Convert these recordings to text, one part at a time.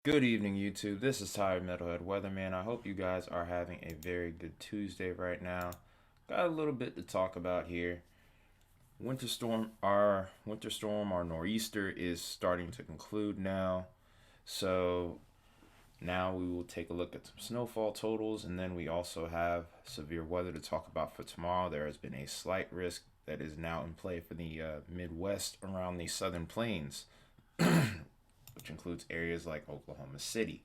Good evening, YouTube. This is Tired Metalhead Weatherman. I hope you guys are having a very good Tuesday right now. Got a little bit to talk about here. Our nor'easter is starting to conclude now. So now we will take a look at some snowfall totals, and then we also have severe weather to talk about for tomorrow. There has been a slight risk that is now in play for the Midwest around the southern plains, which includes areas like Oklahoma City.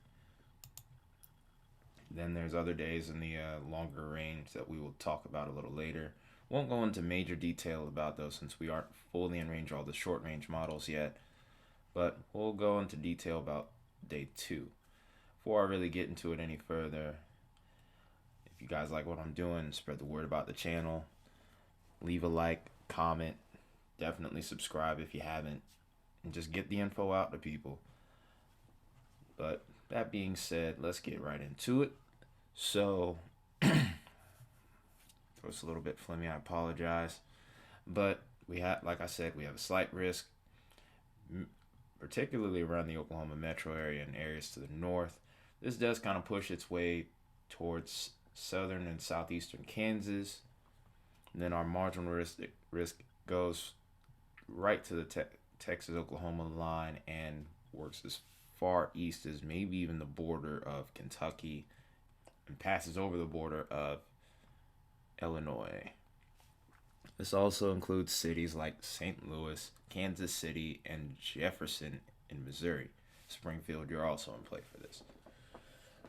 Then there's other days in the longer range that we will talk about a little later. Won't go into major detail about those since we aren't fully in range of all the short range models yet, but we'll go into detail about day two. Before I really get into it any further, if you guys like what I'm doing, spread the word about the channel. Leave a like, comment, definitely subscribe if you haven't, and just get the info out to people. But that being said, let's get right into it. So, it's a little bit flimmy. I apologize, but we have, like I said, we have a slight risk, particularly around the Oklahoma metro area and areas to the north. This does kind of push its way towards southern and southeastern Kansas. And then our marginal risk goes right to the Texas Oklahoma line and works as far east as maybe even the border of Kentucky and passes over the border of Illinois. This also includes cities like St. Louis, Kansas City, and Jefferson in Missouri. Springfield, you're also in play for this.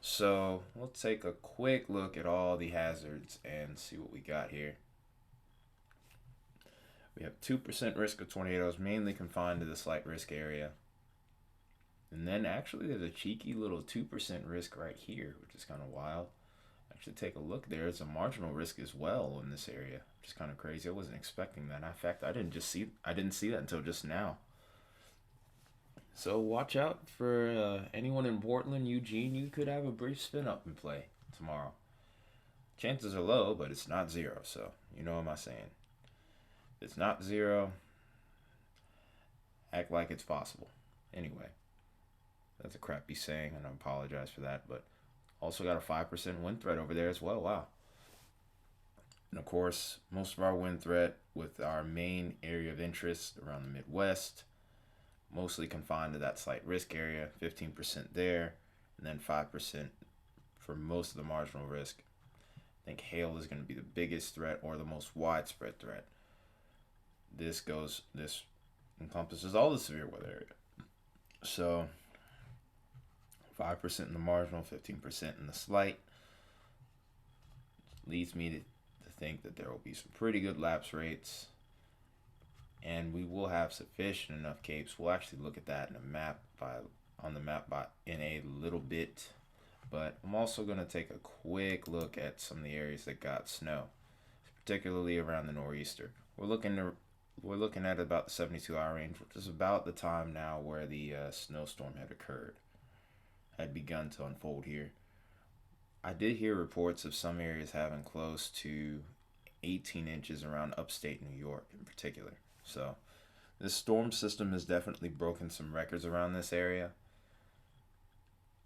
So we'll take a quick look at all the hazards and see what we got here. We have 2% risk of tornadoes, mainly confined to the slight risk area. And then actually there's a cheeky little 2% risk right here, which is kind of wild. Actually, take a look. There's a marginal risk as well in this area, which is kind of crazy. I wasn't expecting that. In fact, I didn't see that until just now. So watch out for anyone in Portland, Eugene. You could have a brief spin up in play tomorrow. Chances are low, but it's not zero. So you know what am I saying? If it's not zero, act like it's possible. Anyway, that's a crappy saying, and I apologize for that. But also got a 5% wind threat over there as well. Wow. And of course, most of our wind threat with our main area of interest around the Midwest, mostly confined to that slight risk area, 15% there, and then 5% for most of the marginal risk. I think hail is going to be the biggest threat or the most widespread threat. This encompasses all the severe weather area. So 5% in the marginal, 15% in the slight. Leads me to think that there will be some pretty good lapse rates, and we will have sufficient enough capes. We'll actually look at that in the map in a little bit, but I'm also going to take a quick look at some of the areas that got snow, particularly around the nor'easter. We're looking at about the 72-hour range, which is about the time now where the snowstorm had begun to unfold here. I did hear reports of some areas having close to 18 inches around upstate New York in particular. So this storm system has definitely broken some records around this area.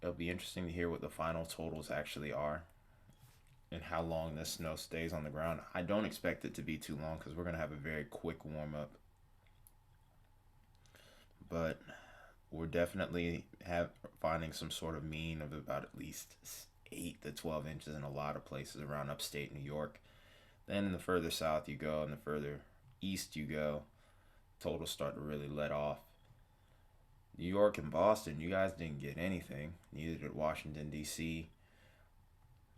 It'll be interesting to hear what the final totals actually are and how long this snow stays on the ground. I don't expect it to be too long because we're going to have a very quick warm up. But we're definitely finding some sort of mean of about at least 8 to 12 inches in a lot of places around upstate New York. Then in the further south you go and the further east you go, totals start to really let off. New York and Boston, you guys didn't get anything. Neither did Washington, D.C.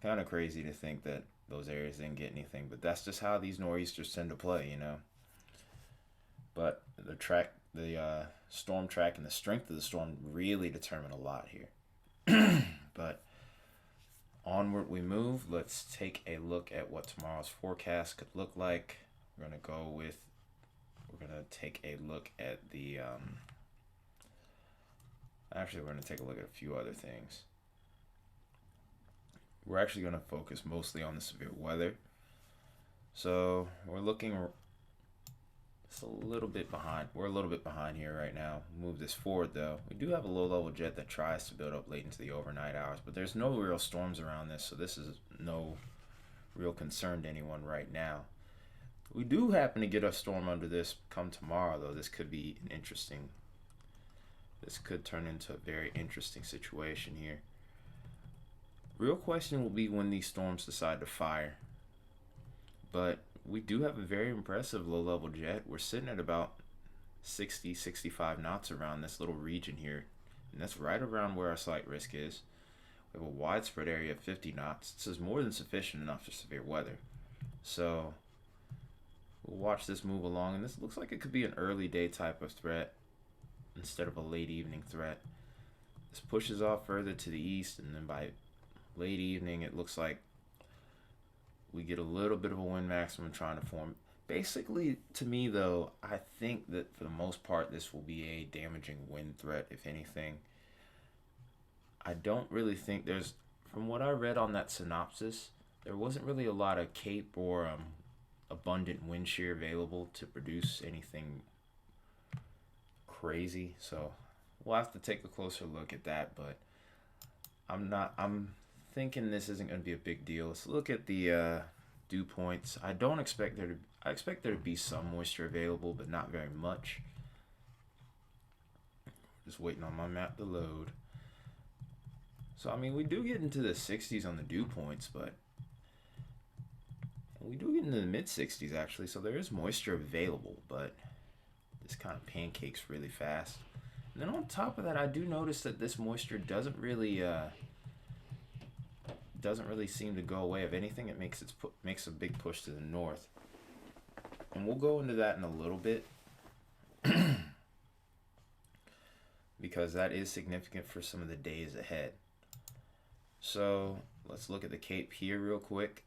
Kind of crazy to think that those areas didn't get anything, but that's just how these nor'easters tend to play, you know. But the storm track and the strength of the storm really determine a lot here. But onward we move. Let's take a look at what tomorrow's forecast could look like. We're gonna take a look at the actually we're gonna take a look at a few other things. We're actually gonna focus mostly on the severe weather. So we're looking It's a little bit behind. We're a little bit behind here right now. Move this forward though. We do have a low level jet that tries to build up late into the overnight hours, but there's no real storms around this, so this is no real concern to anyone right now. We do happen to get a storm under this come tomorrow though. This could be an interesting. This could turn into a very interesting situation here. Real question will be when these storms decide to fire. But we do have a very impressive low-level jet. We're sitting at about 60, 65 knots around this little region here. And that's right around where our slight risk is. We have a widespread area of 50 knots. This is more than sufficient enough for severe weather. So we'll watch this move along. And this looks like it could be an early day type of threat instead of a late evening threat. This pushes off further to the east, and then by late evening it looks like we get a little bit of a wind maximum trying to form. Basically, to me though, I think that for the most part this will be a damaging wind threat, if anything. I don't really think there's, from what I read on that synopsis, there wasn't really a lot of cape or abundant wind shear available to produce anything crazy. So we'll have to take a closer look at that, but I'm thinking this isn't going to be a big deal. Let's look at the dew points. I expect there to be some moisture available, but not very much. Just waiting on my map to load. So I mean, we do get into the 60s on the dew points, but we do get into the mid 60s actually. So there is moisture available, but this kind of pancakes really fast. And then on top of that, I do notice that this moisture doesn't really seem to go away. If anything, it makes a big push to the north, and we'll go into that in a little bit because that is significant for some of the days ahead. So let's look at the Cape here real quick.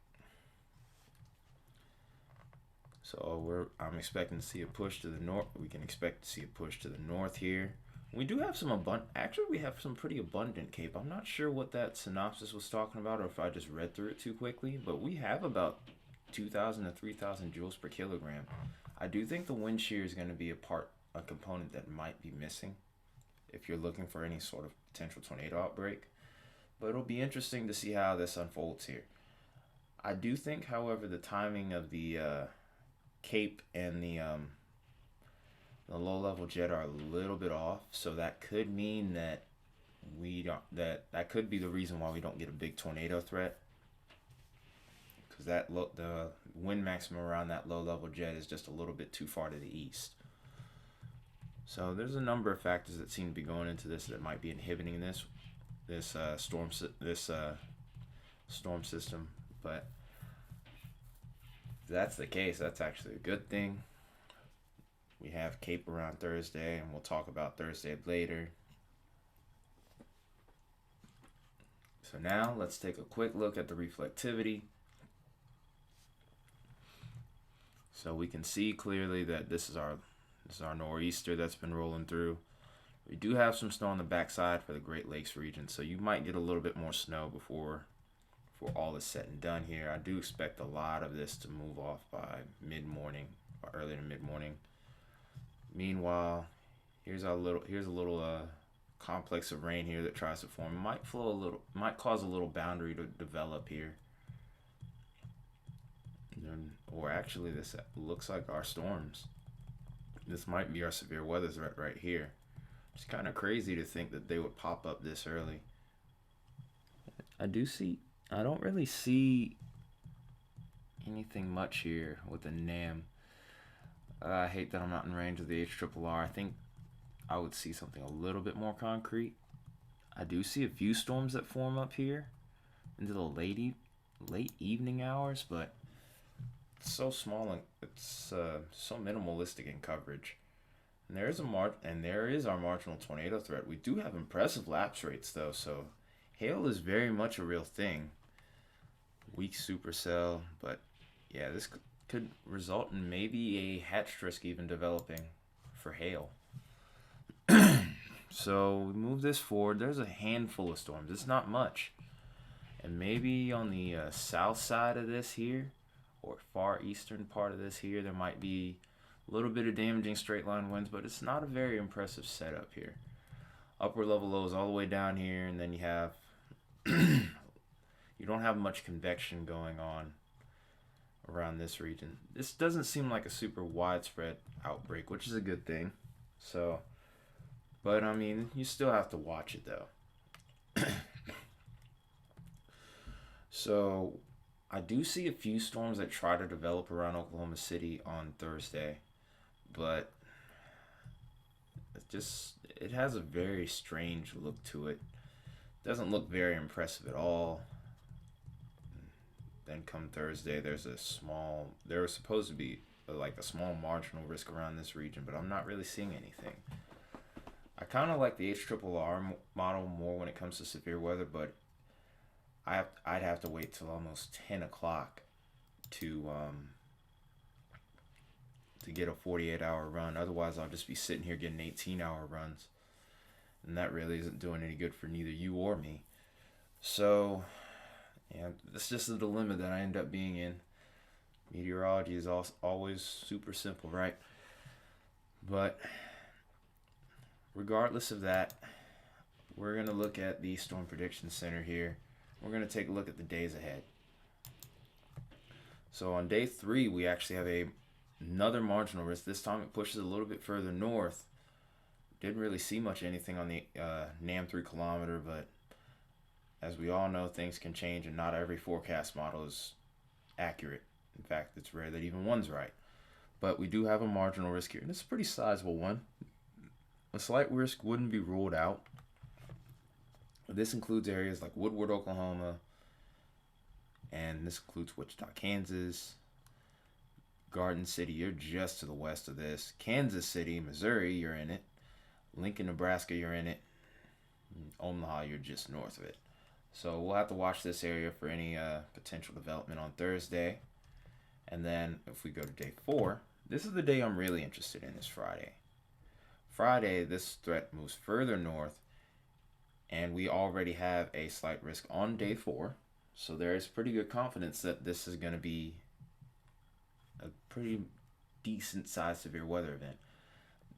So I'm expecting to see a push to the north. We can expect to see a push to the north here. We do have some we have some pretty abundant cape. I'm not sure what that synopsis was talking about, or if I just read through it too quickly, but we have about 2,000 to 3,000 joules per kilogram. I do think the wind shear is going to be a component that might be missing if you're looking for any sort of potential tornado outbreak. But it'll be interesting to see how this unfolds here. I do think, however, the timing of the cape and the low-level jet are a little bit off, so that could mean that that could be the reason why we don't get a big tornado threat, because the wind maximum around that low-level jet is just a little bit too far to the east. So there's a number of factors that seem to be going into this that might be inhibiting this storm system, but if that's the case, that's actually a good thing. We have cape around Thursday, and we'll talk about Thursday later. So now let's take a quick look at the reflectivity. So we can see clearly that this is our nor'easter that's been rolling through. We do have some snow on the backside for the Great Lakes region, so you might get a little bit more snow before all is said and done here. I do expect a lot of this to move off by mid-morning or early to mid-morning. Meanwhile, here's a little complex of rain here that tries to form. It might cause a little boundary to develop here. Or actually, this looks like our storms. This might be our severe weather threat right here. It's kind of crazy to think that they would pop up this early. I don't really see anything much here with the NAM. I hate that I'm not in range of the HRRR. I think I would see something a little bit more concrete. I do see a few storms that form up here into the late evening hours, but it's so small and it's so minimalistic in coverage. And there is our marginal tornado threat. We do have impressive lapse rates though, so hail is very much a real thing. Weak supercell, but yeah, this could result in maybe a hatch risk even developing for hail. So we move this forward. There's a handful of storms. It's not much. And maybe on the south side of this here, or far eastern part of this here, there might be A little bit of damaging straight line winds, but it's not a very impressive setup here. Upper level lows all the way down here, and then you have you don't have much convection going on around this region. This doesn't seem like a super widespread outbreak, which is a good thing. So, but I mean, you still have to watch it though. So, I do see a few storms that try to develop around Oklahoma City on Thursday, but it has a very strange look to it. Doesn't look very impressive at all. Then come Thursday, there was supposed to be like a small marginal risk around this region, but I'm not really seeing anything. I kind of like the HRRR model more when it comes to severe weather, but I'd have to wait till almost 10 o'clock to get a 48-hour run. Otherwise, I'll just be sitting here getting 18-hour runs, and that really isn't doing any good for neither you or me. So, yeah, that's just the dilemma that I end up being in. Meteorology is always super simple, right? But regardless of that, we're going to look at the Storm Prediction Center here. We're going to take a look at the days ahead. So on day 3, we actually have another marginal risk. This time it pushes a little bit further north. Didn't really see much anything on the NAM 3 kilometer, but as we all know, things can change and not every forecast model is accurate. In fact, it's rare that even one's right. But we do have a marginal risk here, and it's a pretty sizable one. A slight risk wouldn't be ruled out. This includes areas like Woodward, Oklahoma, and this includes Wichita, Kansas, Garden City, you're just to the west of this. Kansas City, Missouri, you're in it. Lincoln, Nebraska, you're in it. Omaha, you're just north of it. So we'll have to watch this area for any potential development on Thursday. And then if we go to day 4, this is the day I'm really interested in, is Friday. Friday, this threat moves further north, and we already have a slight risk on day 4. So there is pretty good confidence that this is going to be a pretty decent sized severe weather event.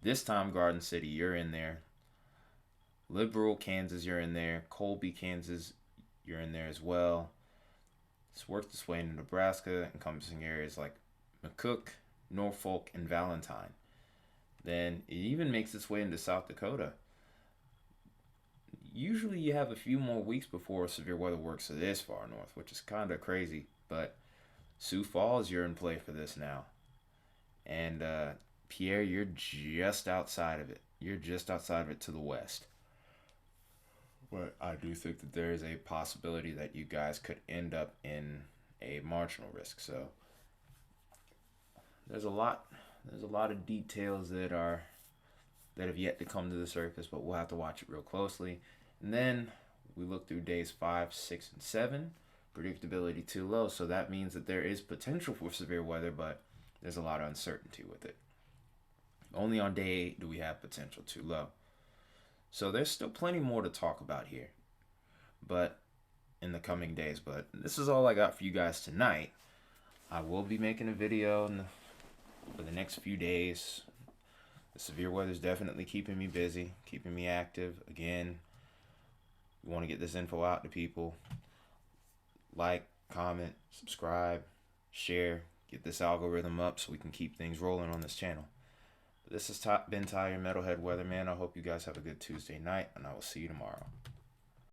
This time, Garden City, you're in there. Liberal, Kansas, you're in there. Colby, Kansas, you're in there as well. It's worked its way into Nebraska, encompassing areas like McCook, Norfolk, and Valentine. Then it even makes its way into South Dakota. Usually you have a few more weeks before severe weather works this far north, which is kind of crazy. But Sioux Falls, you're in play for this now. And Pierre, you're just outside of it. You're just outside of it to the west. But I do think that there is a possibility that you guys could end up in a marginal risk. So there's a lot of details that have yet to come to the surface, but we'll have to watch it real closely. And then we look through days 5, 6, and 7. Predictability too low, so that means that there is potential for severe weather, but there's a lot of uncertainty with it. Only on day 8 do we have potential too low. So there's still plenty more to talk about here, but in the coming days. But this is all I got for you guys tonight. I will be making a video for the next few days. The severe weather is definitely keeping me busy, keeping me active. Again, we want to get this info out to people. Like, comment, subscribe, share, get this algorithm up so we can keep things rolling on this channel. This has been Ty, your Metalhead Weatherman. I hope you guys have a good Tuesday night, and I will see you tomorrow.